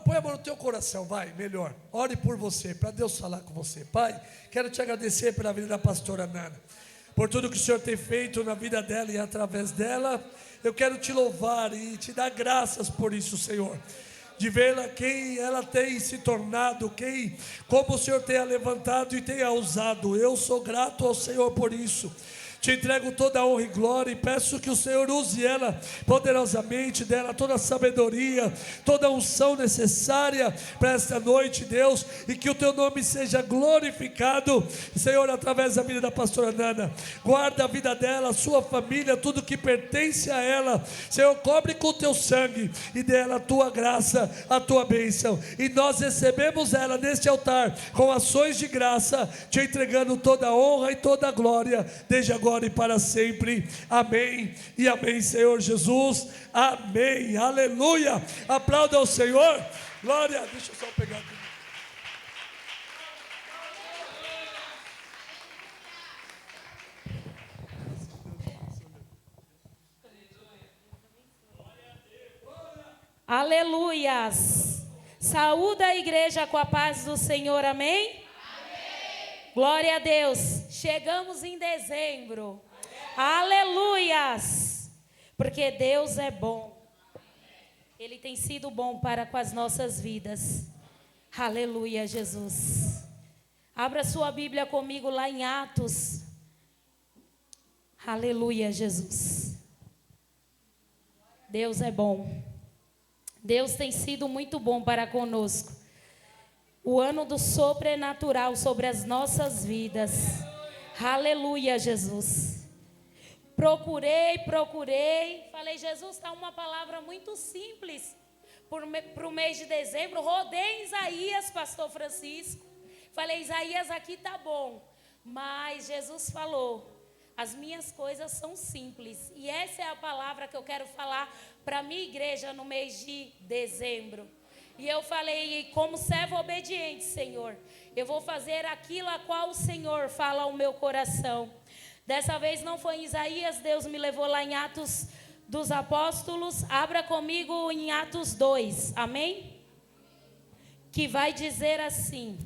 põe a mão no teu coração, vai, melhor. Ore por você, para Deus falar com você. Pai, quero te agradecer pela vida da pastora Nana, por tudo que o Senhor tem feito na vida dela e através dela. Eu quero te louvar e te dar graças por isso, Senhor, de vê-la quem ela tem se tornado, como o Senhor tem a levantado e tem a usado. Eu sou grato ao Senhor por isso. Te entrego toda a honra e glória e peço que o Senhor use ela poderosamente, dela toda a sabedoria, toda a unção necessária para esta noite, Deus, e que o teu nome seja glorificado, Senhor, através da vida da pastora Nana. Guarda a vida dela, a sua família, tudo que pertence a ela, Senhor, cobre com o teu sangue e dela a tua graça, a tua bênção, e nós recebemos ela neste altar com ações de graça, te entregando toda a honra e toda a glória, desde agora e para sempre, amém e amém, Senhor Jesus, amém, aleluia. Aplauda ao Senhor, glória. Deixa eu só pegar aqui. Aleluias. Saúda a igreja com a paz do Senhor, amém? Glória a Deus, chegamos em dezembro, aleluias, porque Deus é bom, Ele tem sido bom para com as nossas vidas, aleluia, Jesus. Abra sua Bíblia comigo lá em Atos, aleluia, Jesus. Deus é bom, Deus tem sido muito bom para conosco. O ano do sobrenatural sobre as nossas vidas. Aleluia, Jesus. Procurei. Falei, Jesus, está uma palavra muito simples para o mês de dezembro. Rodei Isaías, pastor Francisco. Falei, Isaías, aqui está bom. Mas Jesus falou, as minhas coisas são simples. E essa é a palavra que eu quero falar para a minha igreja no mês de dezembro. E eu falei, como servo obediente, Senhor, eu vou fazer aquilo a qual o Senhor fala ao meu coração. Dessa vez não foi em Isaías, Deus me levou lá em Atos dos Apóstolos. Abra comigo em Atos 2, amém? Que vai dizer assim,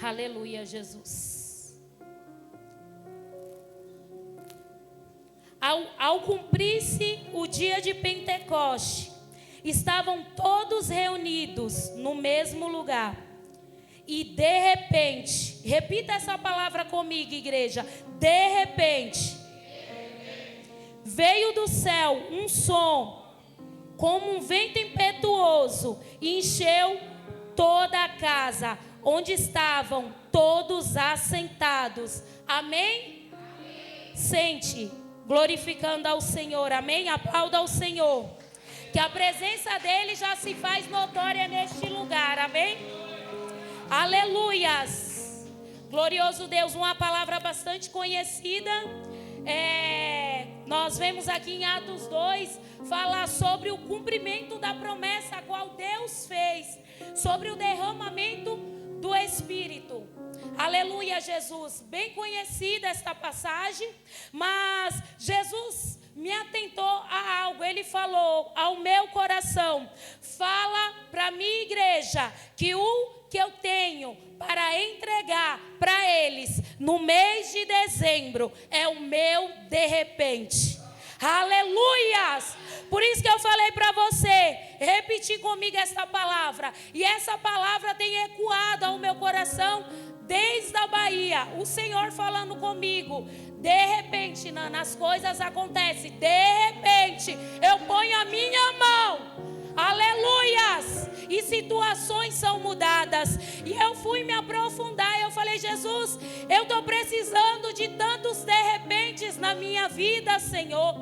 aleluia, Jesus. Ao cumprir-se o dia de Pentecoste, estavam todos reunidos no mesmo lugar. E de repente, repita essa palavra comigo, igreja. De repente, veio do céu um som, como um vento impetuoso, e encheu toda a casa, onde estavam todos assentados. Amém? Sente, glorificando ao Senhor. Amém? Aplauda ao Senhor. Que a presença dele já se faz notória neste lugar, amém? Aleluias. Glorioso Deus, uma palavra bastante conhecida. Nós vemos aqui em Atos 2 falar sobre o cumprimento da promessa a qual Deus fez, sobre o derramamento do Espírito. Aleluia, Jesus. Bem conhecida esta passagem, mas Jesus me atentou a algo. Ele falou ao meu coração, fala para a minha igreja que o que eu tenho para entregar para eles no mês de dezembro é o meu de repente. Aleluias! Por isso que eu falei para você, repetir comigo essa palavra, e essa palavra tem ecoado ao meu coração desde a Bahia, o Senhor falando comigo. De repente, Nana, as coisas acontecem. De repente, eu ponho a minha mão, aleluias, e situações são mudadas. E eu fui me aprofundar. Eu falei, Jesus, eu estou precisando de tantos de repentes na minha vida, Senhor.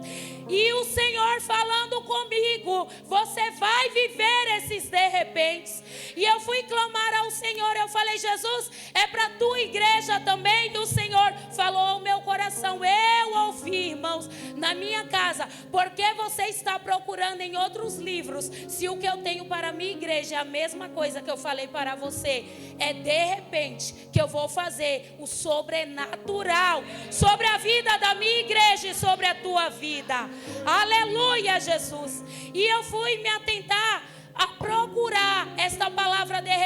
E o Senhor falando comigo, você vai viver esses de repentes. E eu fui clamar ao Senhor. Eu falei, Jesus, é para a tua igreja também. E o Senhor falou ao meu coração, eu ouvi, irmãos, na minha casa, porque você está procurando em outros livros, se o que eu tenho para a minha igreja é a mesma coisa que eu falei para você. É de repente que eu vou fazer o sobrenatural sobre a vida da minha igreja e sobre a tua vida. Aleluia, Jesus. E eu fui me atentar,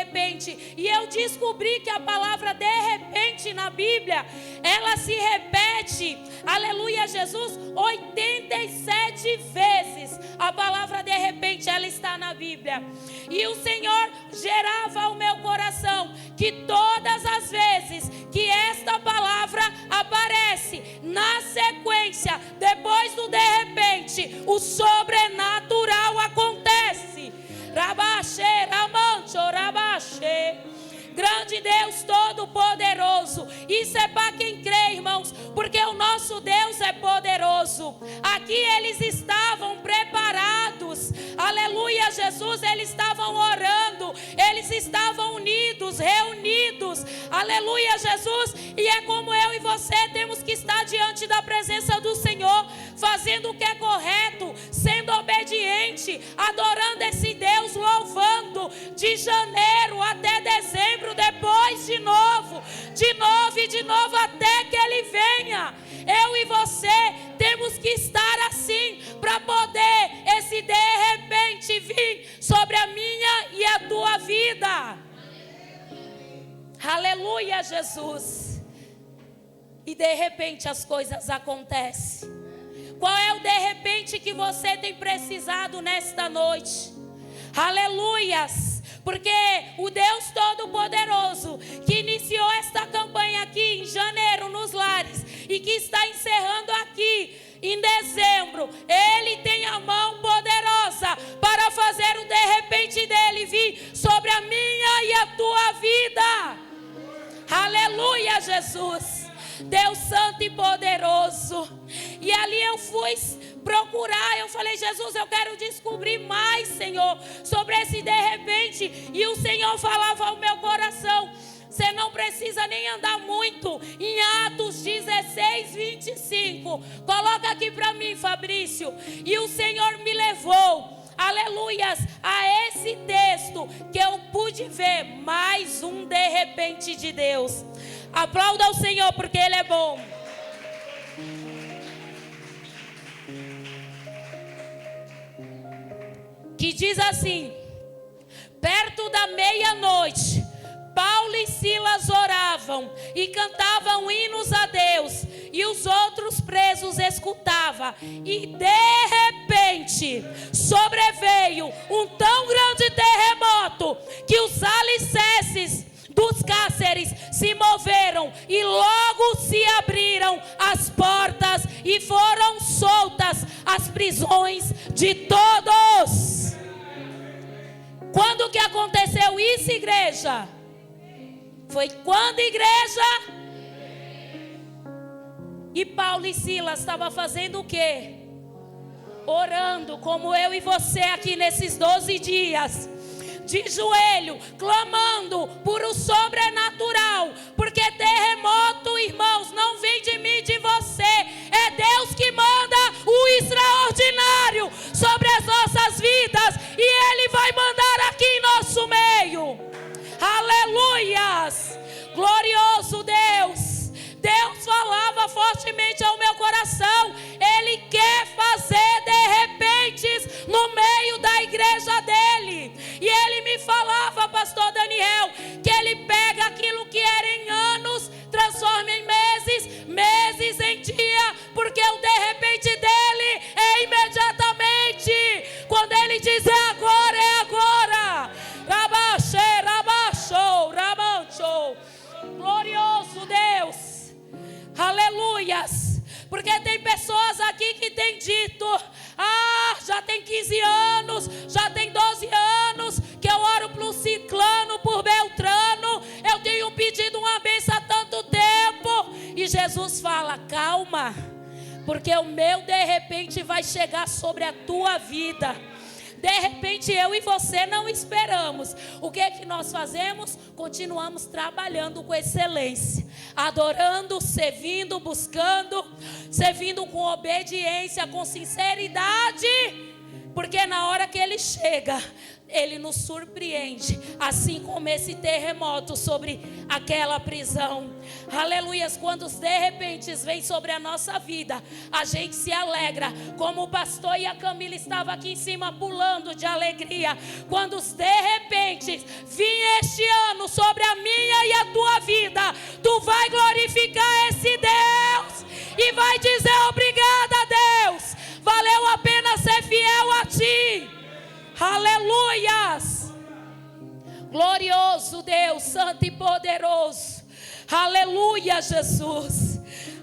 repente. E eu descobri que a palavra de repente na Bíblia, ela se repete, aleluia Jesus, 87 vezes. A palavra de repente, ela está na Bíblia. E o Senhor gerava ao meu coração que todas as vezes que esta palavra aparece na sequência, depois do de repente, o sobrenatural acontece. Rabaxê, ramancho, rabaxê. Grande Deus Todo-Poderoso. Isso é para quem crê, irmãos, porque o nosso Deus é poderoso. Aqui eles estavam preparados, aleluia Jesus, eles estavam orando, eles estavam unidos, reunidos, aleluia Jesus. E é como eu e você temos que estar diante da presença do Senhor, fazendo o que é correto, sendo obediente, adorando esse Deus, louvando, de janeiro até dezembro, depois de novo e de novo até que Ele venha. Eu e você temos que estar assim, para poder esse de repente vir sobre a minha e a tua vida. Aleluia Jesus. E de repente as coisas acontecem. Qual é o de repente que você tem precisado nesta noite? Aleluias. Porque o Deus Todo-Poderoso, que iniciou esta campanha aqui em janeiro nos lares, e que está encerrando aqui em dezembro, Ele tem a mão poderosa para fazer o de repente dele vir sobre a minha e a tua vida. Aleluia Jesus. Deus santo e poderoso. E ali eu fui procurar, eu falei, Jesus, eu quero descobrir mais, Senhor, sobre esse de repente. E o Senhor falava ao meu coração: você não precisa nem andar muito. Em Atos 16, 25. Coloca aqui para mim, Fabrício. E o Senhor me levou, aleluias, a esse texto, que eu pude ver mais um de repente de Deus. Aplauda o Senhor, porque Ele é bom. Que diz assim: perto da meia-noite, Paulo e Silas oravam e cantavam hinos a Deus, e os outros presos escutavam. E de repente sobreveio um tão grande terremoto que os alicerces dos cárceres se moveram, e logo se abriram as portas e foram soltas as prisões de todos. Quando que aconteceu isso, igreja? Foi quando, igreja? E Paulo e Silas estavam fazendo o quê? Orando, como eu e você aqui nesses 12 dias. De joelho, clamando por o sobrenatural. Porque terremoto, irmãos, não vem de mim, de você. É Deus que manda o extraordinário sobre as nossas vidas. E Ele vai mandar aqui em nosso meio. Aleluias. Glorioso Deus. Deus falava fortemente ao meu coração. Ele quer fazer de repente no meio da igreja dele. E ele me falava, pastor Daniel, que ele pega aquilo que era em anos, transforma em meses, meses em dia, porque o de repente dele é imediatamente. Quando ele diz é agora, é agora. Rabaxê, rabaxou, rabaxou. Glorioso Deus. Aleluias. Porque tem pessoas aqui que têm dito: já tem 15 anos, já tem 12 anos que eu oro por ciclano, por beltrano, eu tenho pedido uma bênção há tanto tempo. E Jesus fala: calma, porque o meu de repente vai chegar sobre a tua vida. De repente eu e você não esperamos. O que é que nós fazemos? Continuamos trabalhando com excelência, adorando, servindo, buscando, servindo com obediência, com sinceridade. Porque na hora que Ele chega, Ele nos surpreende, assim como esse terremoto sobre aquela prisão. Aleluias, quando os de repente vêm sobre a nossa vida, a gente se alegra, como o pastor e a Camila estavam aqui em cima pulando de alegria. Quando os de repente vir este ano sobre a minha e a tua vida, tu vai glorificar esse Deus e vai dizer: obrigada, Deus, valeu a pena ser fiel a ti. Aleluias, glorioso Deus, santo e poderoso. Aleluia, Jesus.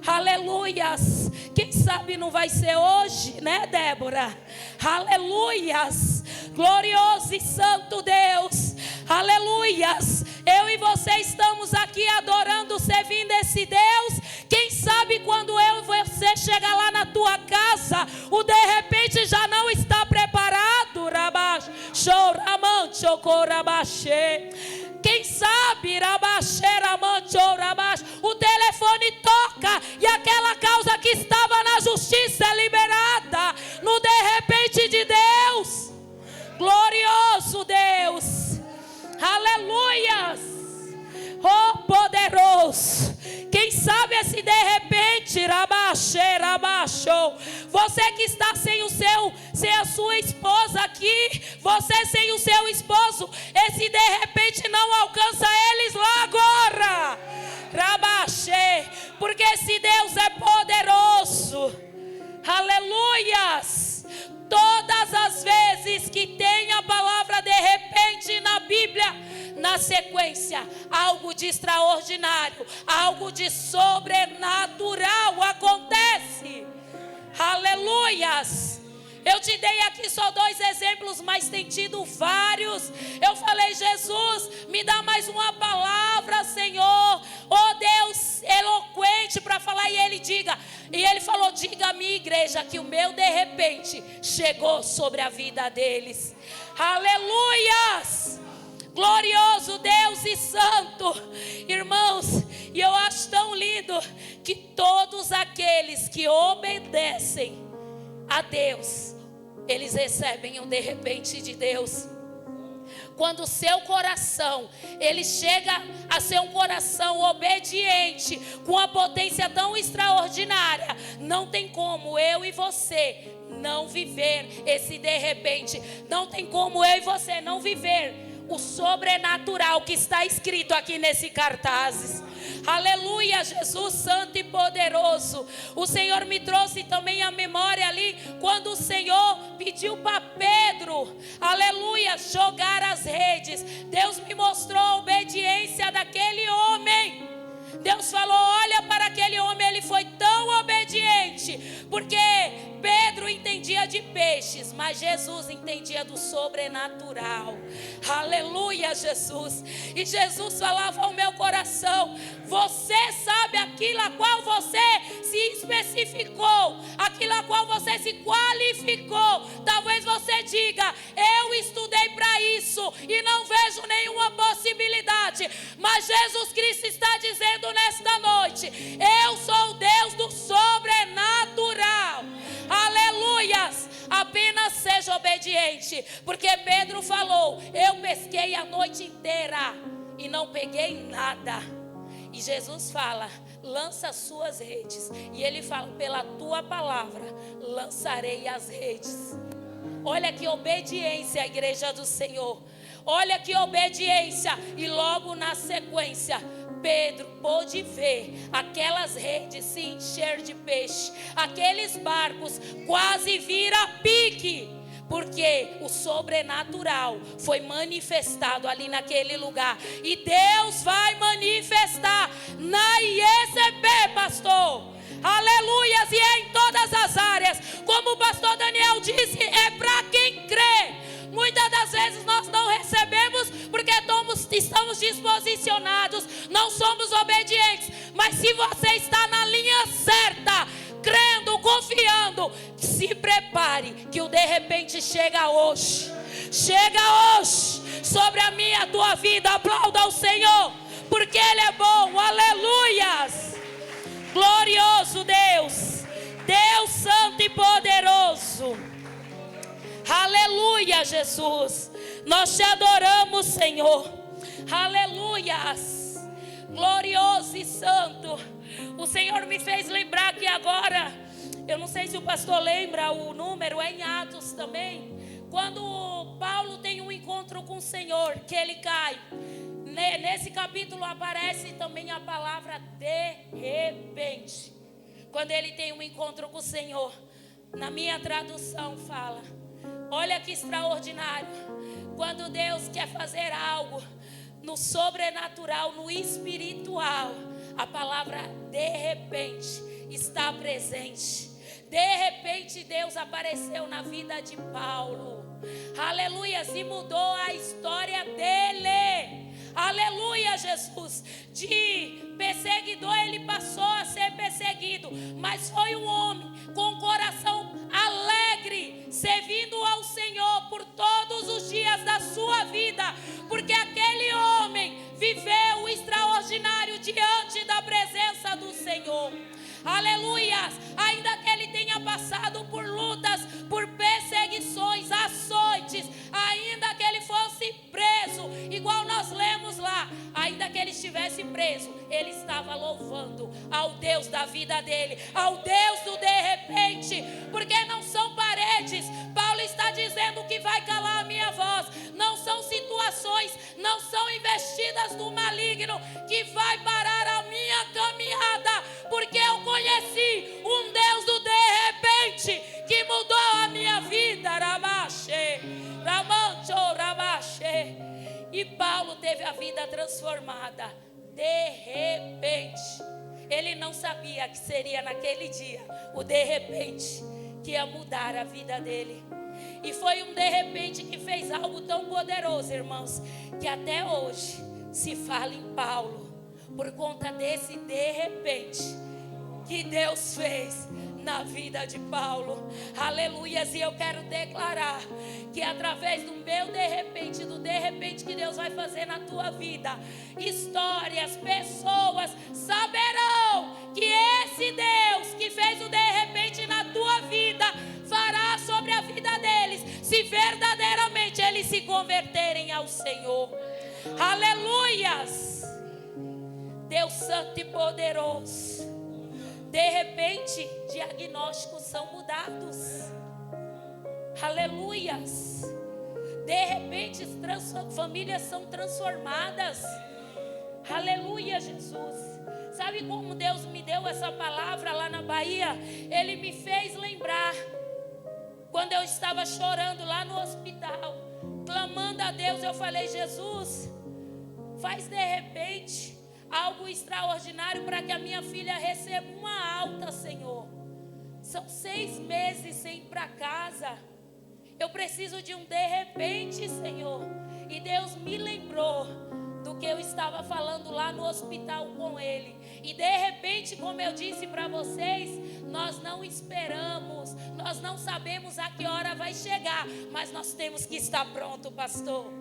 Aleluias. Quem sabe não vai ser hoje, né, Débora? Aleluias. Glorioso e santo Deus. Aleluias. Eu e você estamos aqui adorando, servindo esse Deus. Quem sabe quando eu e você chegar lá na tua casa, o de repente já não está preparado. Quem sabe o telefone toca e aquela causa que estava na justiça é liberada no de repente de Deus. Glorioso Deus. Aleluias. Oh, poderoso. Quem sabe esse de repente, você que está sem a sua esposa aqui, você sem o seu esposo, esse de repente não alcança eles lá agora. Porque esse Deus é poderoso. Aleluias. Todas as vezes que tem a palavra de repente na Bíblia, na sequência, algo de extraordinário, algo de sobrenatural acontece. Aleluias. Eu te dei aqui só 2 exemplos, mas tem tido vários. Eu falei: Jesus, me dá mais uma palavra, Senhor. Oh Deus, eloquente para falar. E ele falou: diga à minha igreja que o meu de repente chegou sobre a vida deles. Aleluias. Glorioso Deus e santo. Irmãos, e eu acho tão lindo que todos aqueles que obedecem a Deus, eles recebem um de repente de Deus. Quando o seu coração, ele chega a ser um coração obediente, com a potência tão extraordinária, não tem como eu e você não viver esse de repente. Não tem como eu e você não viver o sobrenatural que está escrito aqui nesse cartaz. Aleluia, Jesus santo e poderoso. O Senhor me trouxe também a memória ali, quando o Senhor pediu para Pedro, aleluia, jogar as redes. Deus me mostrou a obediência daquele homem. Deus falou: olha para aquele homem, ele foi tão obediente, porque Pedro entendia de peixes, mas Jesus entendia do sobrenatural. Aleluia, Jesus. E Jesus falava ao meu coração: você sabe aquilo a qual você se especificou, aquilo a qual você se qualificou. Talvez você diga: eu estudei para isso e não vejo nenhuma possibilidade, mas Jesus Cristo está dizendo nesta noite: eu sou o Deus do sobrenatural. Aleluias. Apenas seja obediente, porque Pedro falou: eu pesquei a noite inteira e não peguei nada. E Jesus fala: lança as suas redes. E ele fala: pela tua palavra lançarei as redes. Olha que obediência, igreja do Senhor. Olha que obediência. E logo na sequência, Pedro pôde ver aquelas redes se encher de peixe, aqueles barcos quase vir a pique, porque o sobrenatural foi manifestado ali naquele lugar. E Deus vai manifestar na IECP, pastor. Aleluias. E é em todas as áreas. Como o pastor Daniel disse, é para quem crê. Muitas das vezes nós não recebemos porque estamos disposicionados, não somos obedientes. Mas se você está na linha certa, crendo, confiando, se prepare que o de repente chega hoje. Chega hoje sobre a minha e a tua vida. Aplauda ao Senhor, porque Ele é bom. Aleluias. Glorioso Deus, Deus santo e poderoso. Aleluia, Jesus. Nós te adoramos, Senhor. Aleluias. Glorioso e santo. O Senhor me fez lembrar que agora, eu não sei se o pastor lembra o número, é em Atos também. Quando Paulo tem um encontro com o Senhor, que ele cai. Nesse capítulo aparece também a palavra de repente. Quando ele tem um encontro com o Senhor, na minha tradução fala: olha que extraordinário. Quando Deus quer fazer algo no sobrenatural, no espiritual, a palavra de repente está presente. De repente Deus apareceu na vida de Paulo. Aleluia, e mudou a história dele. Aleluia, Jesus. De perseguidor ele passou a ser perseguido, mas foi um homem com o coração alegre, servindo ao Senhor por todos os dias da sua vida, porque aquele homem viveu o extraordinário diante da presença do Senhor. Aleluia, ainda que ele tenha passado por lutas, por perseguições, açoites, ainda que ele fosse preso, igual nós lemos lá, ainda que ele estivesse preso, ele estava louvando ao Deus da vida dele, ao Deus do de repente, porque não são paredes. Paulo está dizendo que vai calar a minha voz, não são situações, não são investidas do maligno que vai parar a minha caminhada, porque eu conheci um Deus do de repente que mudou a minha vida. E Paulo teve a vida transformada de repente. Ele não sabia que seria naquele dia o de repente que ia mudar a vida dele. E foi um de repente que fez algo tão poderoso, irmãos, que até hoje se fala em Paulo, por conta desse de repente que Deus fez na vida de Paulo. Aleluias. E eu quero declarar que através do meu de repente, do de repente que Deus vai fazer na tua vida, histórias, pessoas saberão que esse Deus que fez o de repente na tua vida fará sobre a vida deles, se verdadeiramente eles se converterem ao Senhor. Aleluias. Deus santo e poderoso. De repente, diagnósticos são mudados. Aleluias. De repente, famílias são transformadas. Aleluia, Jesus. Sabe como Deus me deu essa palavra lá na Bahia? Ele me fez lembrar quando eu estava chorando lá no hospital, clamando a Deus. Eu falei: Jesus, faz de repente algo extraordinário para que a minha filha receba uma alta, Senhor. São 6 meses sem ir para casa. Eu preciso de um de repente, Senhor. E Deus me lembrou do que eu estava falando lá no hospital com ele. E de repente, como eu disse para vocês, nós não esperamos, nós não sabemos a que hora vai chegar, mas nós temos que estar pronto, pastor.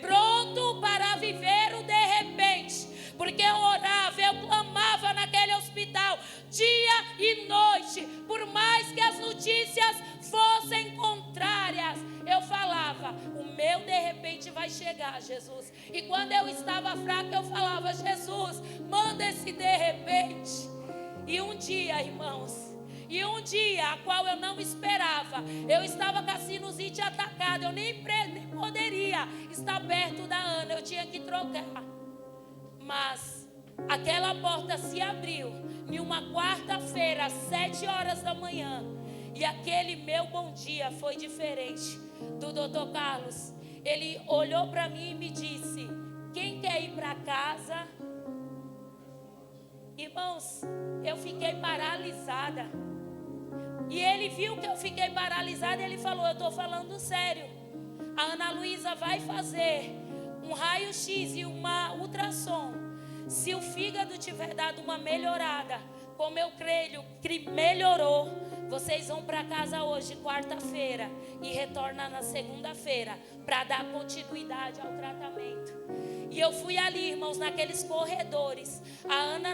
Pronto para viver o de repente. Porque eu orava, eu clamava naquele hospital dia e noite. Por mais que as notícias fossem contrárias, eu falava: o meu de repente vai chegar, Jesus. E quando eu estava fraca, eu falava: Jesus, manda esse de repente. E um dia, irmãos, um dia a qual eu não esperava, eu estava com a sinusite atacada. Eu nem poderia estar perto da Ana, eu tinha que trocar. Mas aquela porta se abriu em uma quarta-feira, às 7 horas da manhã. E aquele meu bom dia foi diferente do Dr. Carlos. Ele olhou para mim e me disse: quem quer ir para casa? Irmãos, eu fiquei paralisada. E ele viu que eu fiquei paralisada e ele falou: eu estou falando sério. A Ana Luísa vai fazer um raio-x e uma ultrassom. Se o fígado tiver dado uma melhorada, como eu creio que melhorou, vocês vão para casa hoje, quarta-feira, e retornam na segunda-feira para dar continuidade ao tratamento. E eu fui ali, irmãos, naqueles corredores, a Ana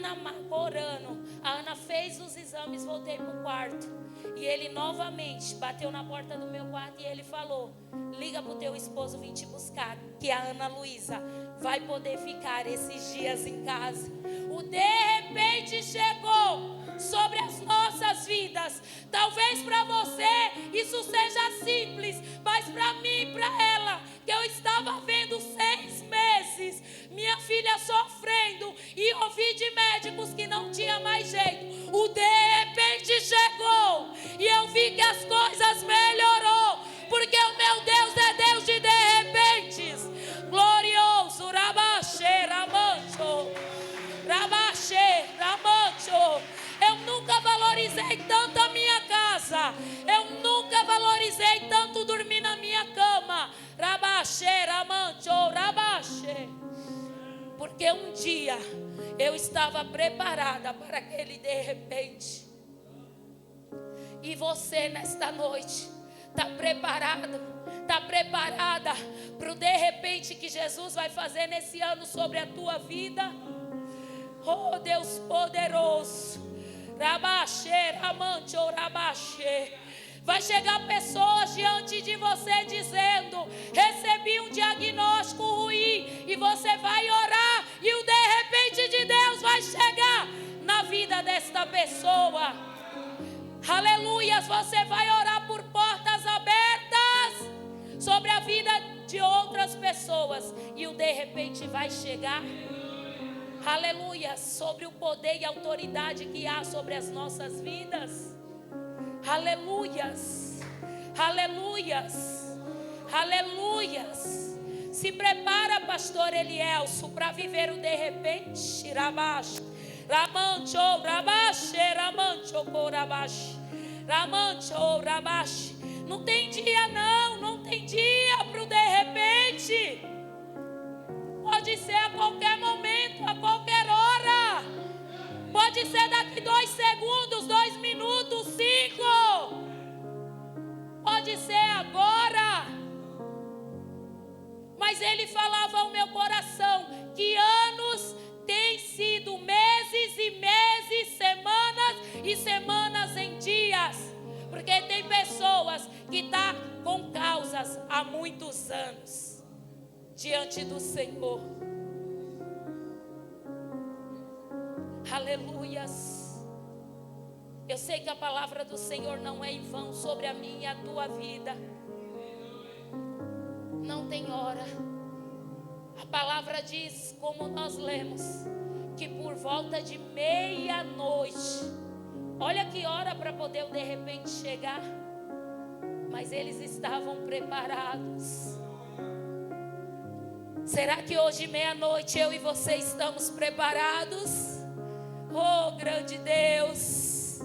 orando, a Ana fez os exames, voltei para o quarto. E ele novamente bateu na porta do meu quarto e ele falou: liga pro teu esposo vir te buscar, que a Ana Luísa vai poder ficar esses dias em casa. O de repente chegou sobre as nossas vidas. Talvez para você isso seja simples, mas para mim e para ela, que eu estava vendo 6 meses minha filha sofrendo e ouvi de médicos que não tinha mais jeito, o de repente chegou e eu vi que as coisas melhorou, porque o meu Deus é Deus de repentes. Glorioso, Rabaxê, Ramancho, Rabaxê, Ramancho. Eu nunca valorizei tanto a minha casa, eu nunca valorizei tanto dormir na minha cama. Rabaxê, Ramancho, Rabaxê. Porque um dia eu estava preparada para aquele de repente. E você nesta noite está preparado? Está preparada para o de repente que Jesus vai fazer nesse ano sobre a tua vida? Oh Deus poderoso. Rabaxê, Ramancho, Rabaxê. Vai chegar pessoas diante de você dizendo: recebi um diagnóstico ruim. E você vai orar e o de repente de Deus vai chegar na vida desta pessoa. Aleluias, você vai orar por portas abertas sobre a vida de outras pessoas. E o de repente vai chegar. Aleluia, sobre o poder e autoridade que há sobre as nossas vidas. Aleluias, aleluias, aleluias. Se prepara, pastor Elielso, para viver o de repente. Rabash, Ramancho, Rabash, Ramancho, Rabash, Ramancho, Rabash. Não tem dia não tem dia para o de repente. Pode ser a qualquer momento, a qualquer hora. Pode ser daqui 2 segundos, 2 minutos, 5. Pode ser agora. Mas ele falava ao meu coração que anos têm sido meses e meses, semanas e semanas em dias. Porque tem pessoas que estão com causas há muitos anos diante do Senhor. Aleluias. Eu sei que a palavra do Senhor não é em vão sobre a minha e a tua vida. Não tem hora. A palavra diz, como nós lemos, que por volta de meia-noite. Olha que hora para poder de repente chegar. Mas eles estavam preparados. Será que hoje meia-noite eu e você estamos preparados? Oh, grande Deus.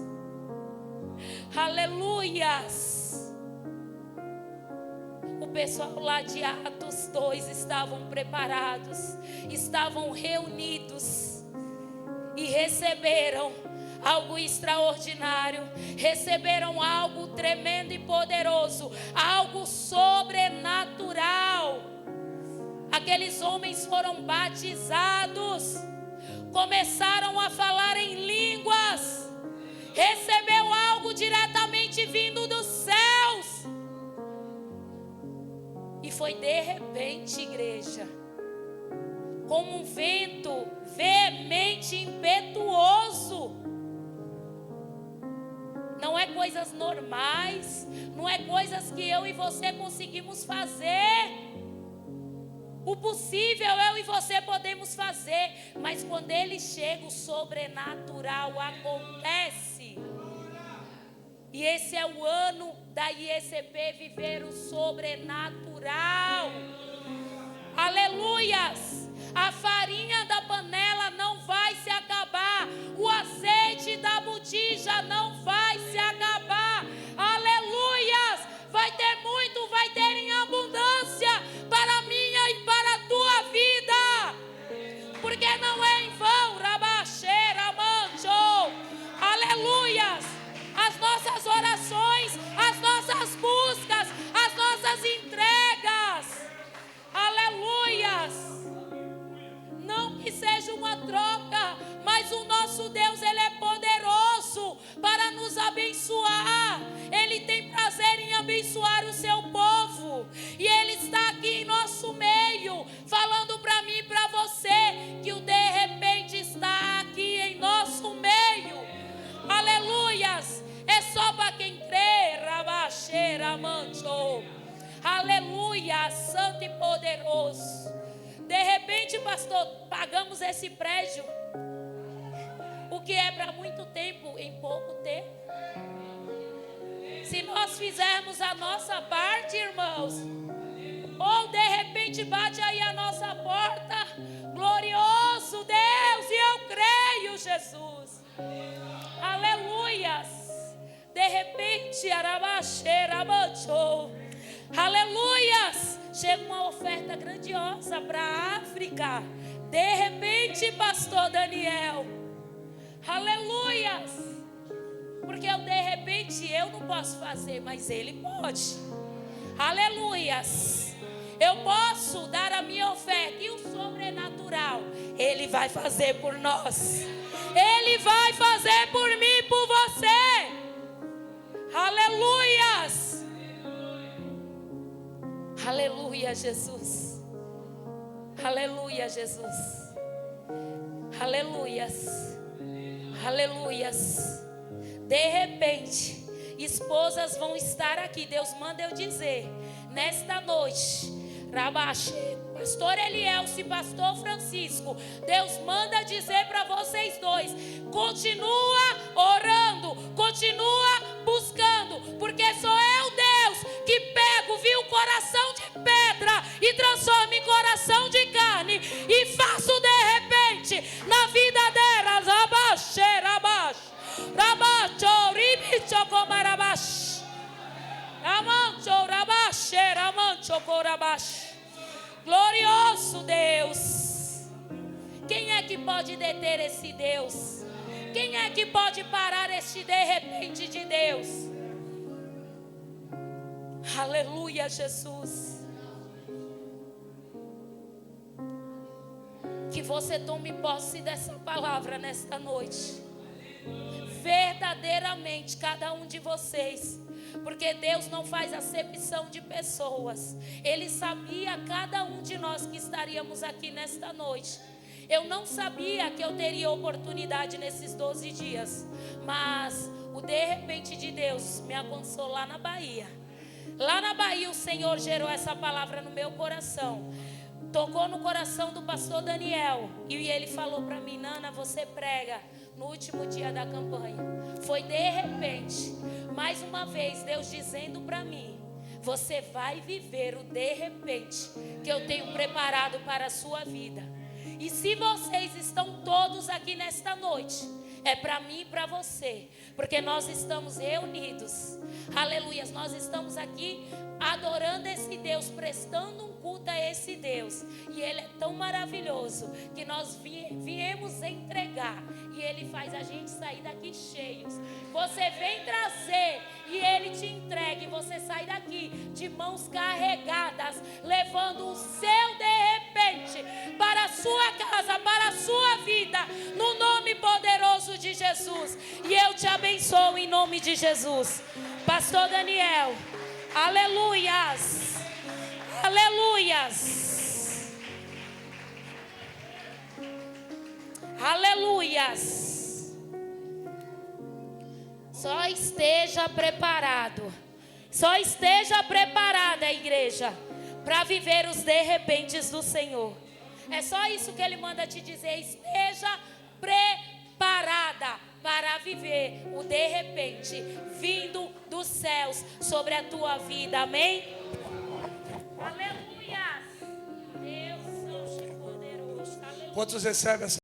Aleluias. O pessoal lá de Atos 2 estavam preparados, estavam reunidos e receberam algo extraordinário, receberam algo tremendo e poderoso, algo sobrenatural. Aqueles homens foram batizados, começaram a falar em línguas, recebeu algo diretamente vindo dos céus. E foi de repente, igreja, como um vento veemente, impetuoso. Não é coisas normais, não é coisas que eu e você conseguimos fazer. O possível eu e você podemos fazer, mas quando ele chega, o sobrenatural acontece. E esse é o ano da IECP, viver o sobrenatural. Aleluias! A farinha da panela não vai se acabar, o azeite da botija não vai se acabar. Aleluias! Vai ter muito, vai ter em abundância para a minha e para a tua vida, porque não é em vão. Rabaxeira, mancho. Aleluias! As nossas orações, as nossas buscas, as nossas entregas. Aleluias! Ele tem prazer em abençoar o seu povo. E Ele está aqui em nosso meio, falando para mim e para você que o de repente está aqui em nosso meio. Aleluias. É só para quem crê. Rabaxeira, mancho. Aleluia, santo e poderoso. De repente, pastor, pagamos esse prédio, o que é para muito tempo, em pouco tempo. Se nós fizermos a nossa parte, irmãos, ou de repente bate aí a nossa porta, glorioso Deus, e eu creio, Jesus. Aleluias. De repente, arabaxeira, manchou. Aleluias. Chega uma oferta grandiosa para a África. De repente, pastor Daniel. Aleluias. Porque eu, de repente, eu não posso fazer, mas ele pode. Aleluias. Eu posso dar a minha oferta e o sobrenatural ele vai fazer por nós. Ele vai fazer por mim e por você. Aleluias. Aleluia, Jesus. Aleluia, Jesus. Aleluias. Aleluias. De repente, esposas vão estar aqui. Deus manda eu dizer, nesta noite, Rabaxe, pastor Elielce, pastor Francisco, Deus manda dizer para vocês dois: continua orando, continua buscando, porque sou eu, Deus, que pego, viu, coração de pedra e transformo em coração de carne e faço de repente na vida delas. Rabaxe, rabaxe, rabacho, ribicho, comarabaxe, ramancho, rabaxe, ramancho, corabaxe. Glorioso Deus. Quem é que pode deter esse Deus? Quem é que pode parar este de repente de Deus? Aleluia, Jesus. Que você tome posse dessa palavra nesta noite. Verdadeiramente, cada um de vocês. Porque Deus não faz acepção de pessoas. Ele sabia cada um de nós que estaríamos aqui nesta noite. Eu não sabia que eu teria oportunidade nesses 12 dias. Mas o de repente de Deus me alcançou lá na Bahia. Lá na Bahia o Senhor gerou essa palavra no meu coração. Tocou no coração do pastor Daniel. E ele falou para mim: Nana, você prega no último dia da campanha. Foi de repente. Mais uma vez Deus dizendo para mim: você vai viver o de repente que eu tenho preparado para a sua vida. E se vocês estão todos aqui nesta noite, é para mim e para você, porque nós estamos reunidos. Aleluia, nós estamos aqui adorando esse Deus, prestando um culto a esse Deus. E Ele é tão maravilhoso que nós viemos entregar. E Ele faz a gente sair daqui cheios. Você vem trazer e Ele te entrega. E você sai daqui de mãos carregadas, levando o seu de repente para a sua casa, para a sua vida, no nome poderoso de Jesus. E eu te abençoo em nome de Jesus. Pastor Daniel, aleluias, aleluias, aleluias. Só esteja preparado, só esteja preparada, igreja, para viver os de repentes do Senhor. É só isso que Ele manda te dizer: esteja preparada para viver o de repente vindo dos céus sobre a tua vida. Amém? Aleluia. Deus é poderoso. Quantos recebem essa